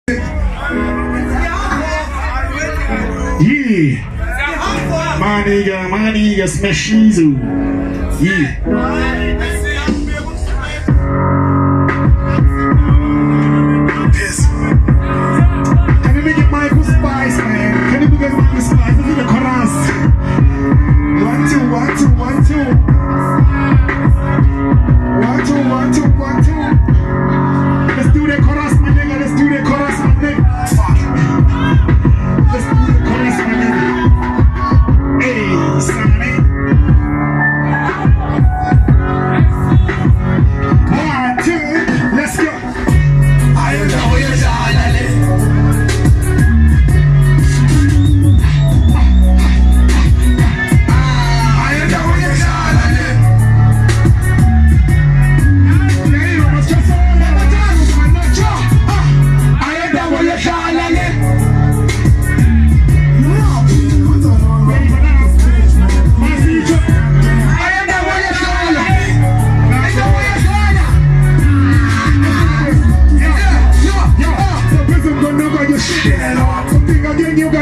Yeah. My nigga, smash Shizu. Yeah. Can you make it Michael Spice, man? Can you make it Michael Spice? This is the chorus. 1, 2, 1, 2, 1, 2. 1, 2, 1, 2, 1, 2. Let's do the chorus, my nigga. Let's do the chorus, my nigga. Fuck. Let's do the chorus, my nigga. Hey, Sonny. 1, 2, let's go. Ayondawo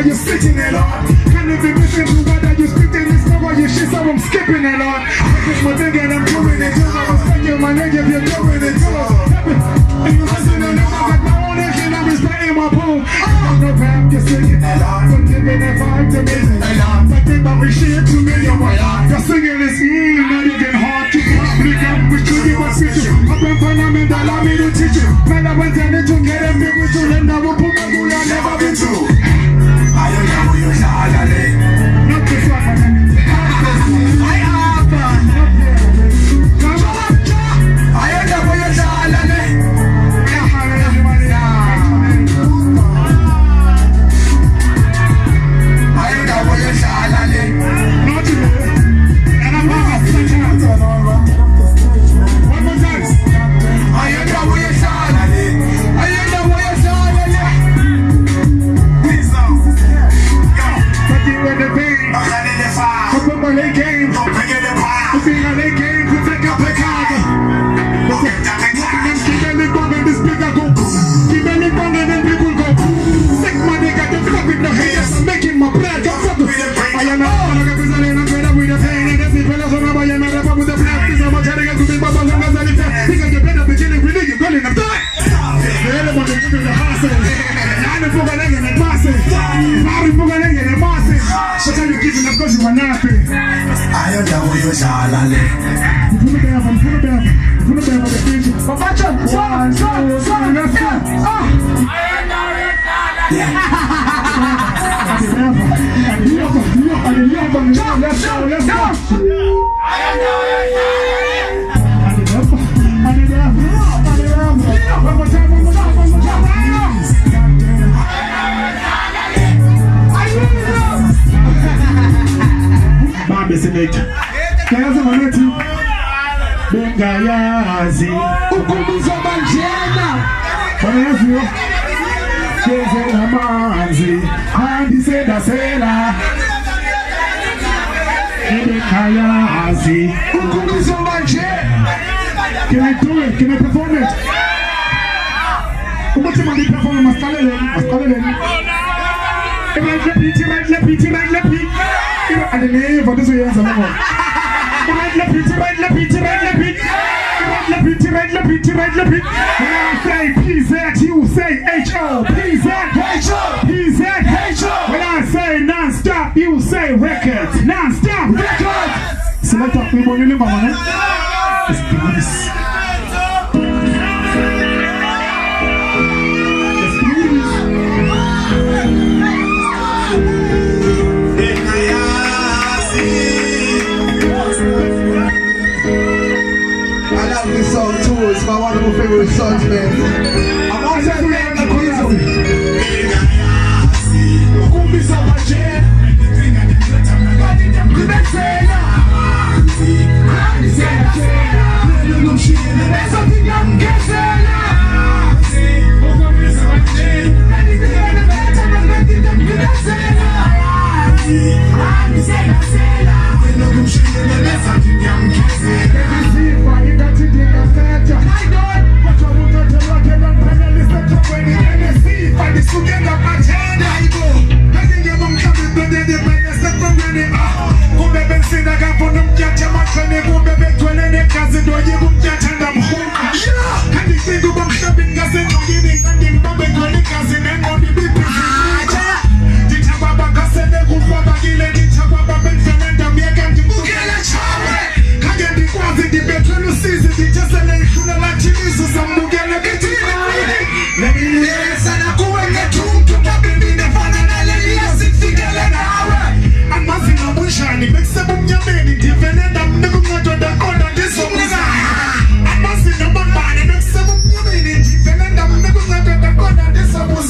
you're sitting it on. Can you be missing to what that you spitting this over your shit, so I'm skipping it on. This my thing and I'm doing it too. I'm respecting my nigga if you're doing it too. And you listen to them, I got my own action, I'm respecting my poem. I'm no rap, you're singing it on. So giving that vibe to me. Something about me shit to me, you're singing this, not even hard to public. I'm with you, what's with you. I've been fundamental, I'm here to teach you. Man, I went down to get them big with you, and I will put my boy, I've never been through. Not this one, I have Bendingayazi ukubuza banjena Banayaziyo Gezela manzi Handi seda sela Bendingayazi ukubuza banjena. Can I do it? Can I perform it? Umuthi mandi perform maskaleleni. Repeat. And the name for this way is repeat. When I say PZ, you say HO. PZ. When I say non-stop, you say records. Non-stop records. Select up people in the moment. It's peace. This song too, it's my one of my favorite songs, man. I'm also playing the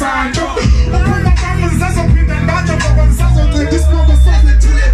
Sancho. Ukula mama zazopinda ndacho baba zazopinda dismogo soze tule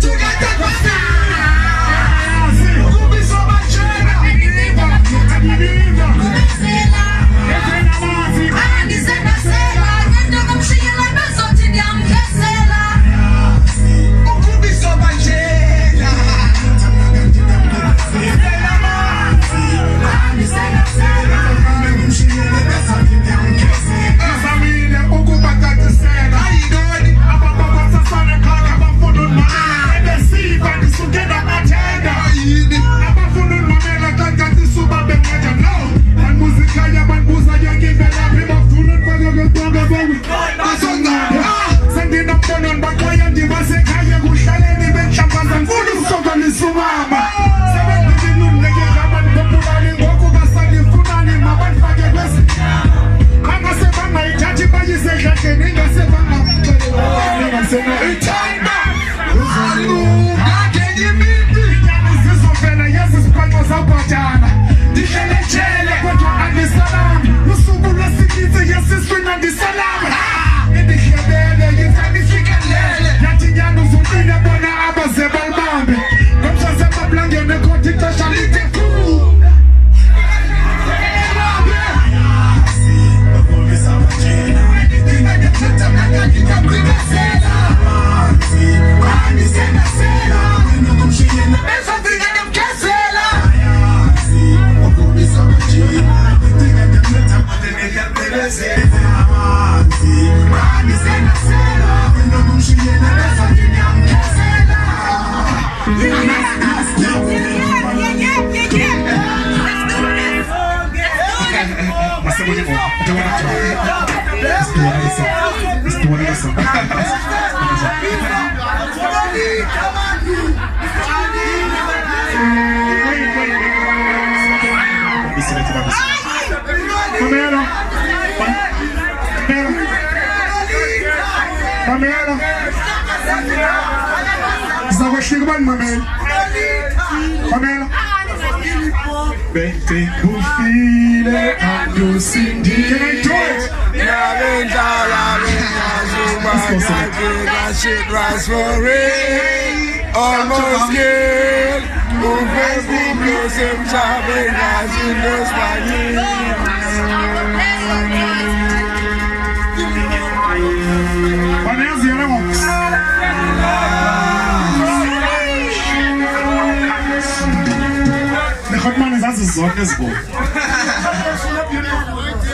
Almost scared.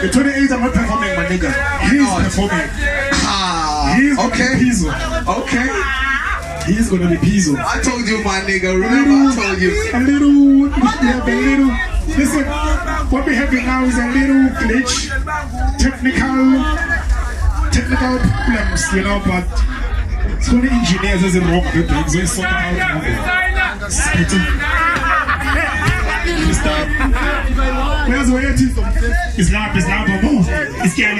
The 28 I'm not performing, my nigga. He's performing. He's okay. Pzho. Okay. He's gonna be Pzho. I told you, my nigga. Remember, I told you. A little. Listen, what we're having now is a little glitch, technical problems, you know, but it's only engineers as a wrong with them, so it's sorted out. Where's the way it is? It's not, It's scared,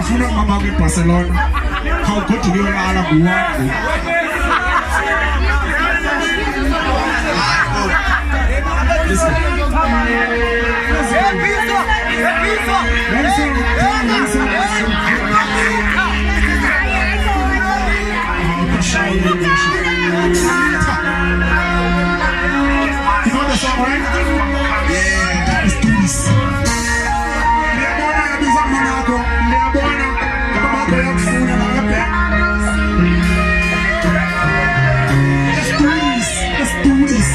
uyafuna mama kwiBarcelona. How good to be lala buwangu. Listen. You know the song, right? Yeah. Let's do this.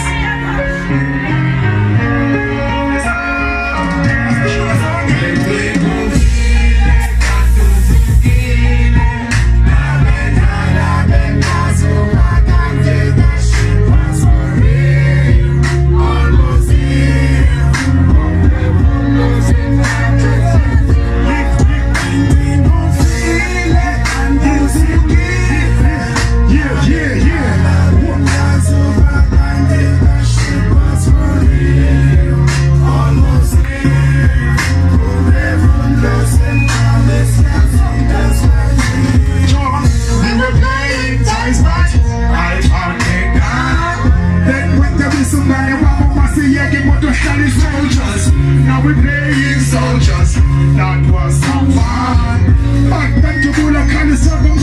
Cali soldiers. Now we playing soldiers. That was some fun. Back then to Bula Cali soldiers.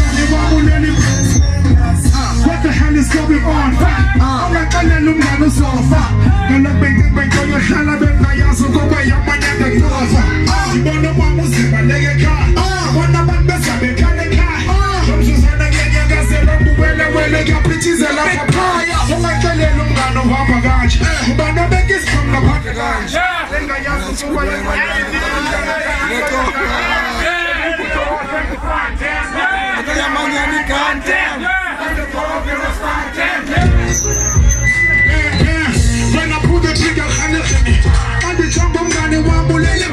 What the hell is going on? I'm like a little man so far. I'm not making my girl, you're trying to make my ass go by your money at the door. You don't know what was in my leg car. One of my best, I make a car. I'm just trying to get your gas and I'm when I got bitches and I'm a pie. I'm like a little man of Papa Ganj. But no make it from the Papa Ganj. Then I asked you what I'm when I put the trigger and the jump on the one bullet, it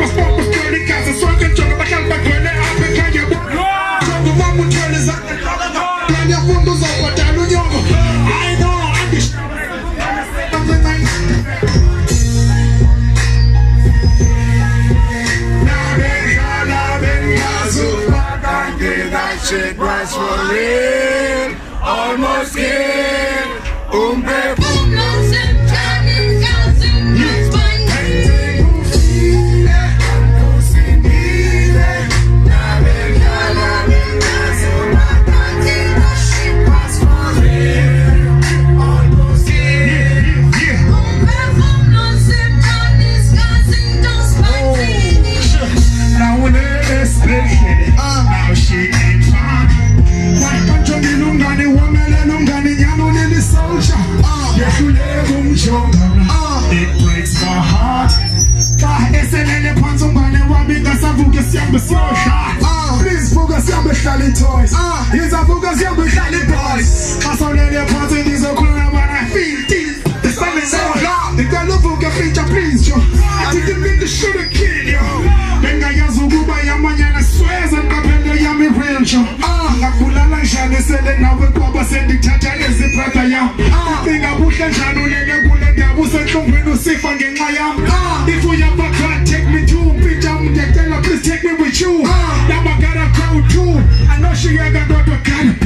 was focused on the gas and so I can jump back and back when I can you. So the one who turn is up the plan your windows over down on your I know I'm just shit was for real, almost killed. It breaks my heart. Please focus on the Shally toys. Here's a focus on the Shally boys. I saw the party is a corner when I feel this. The sun is so long. The girl of a feature, please, Joe. I didn't mean to shoot a kid, yo. Bendingayazi and I swear I'm Capella Yami real, Joe. Nakulala Shally said that now with Papa said the Tata is the brother, yo. Think I put the channel in the bullet, I was a company safe and getting my arm. If we have a car, take me to bitch, I'm the teller, please take me with you. Now I got a crowd too. I know she ain't got a gun.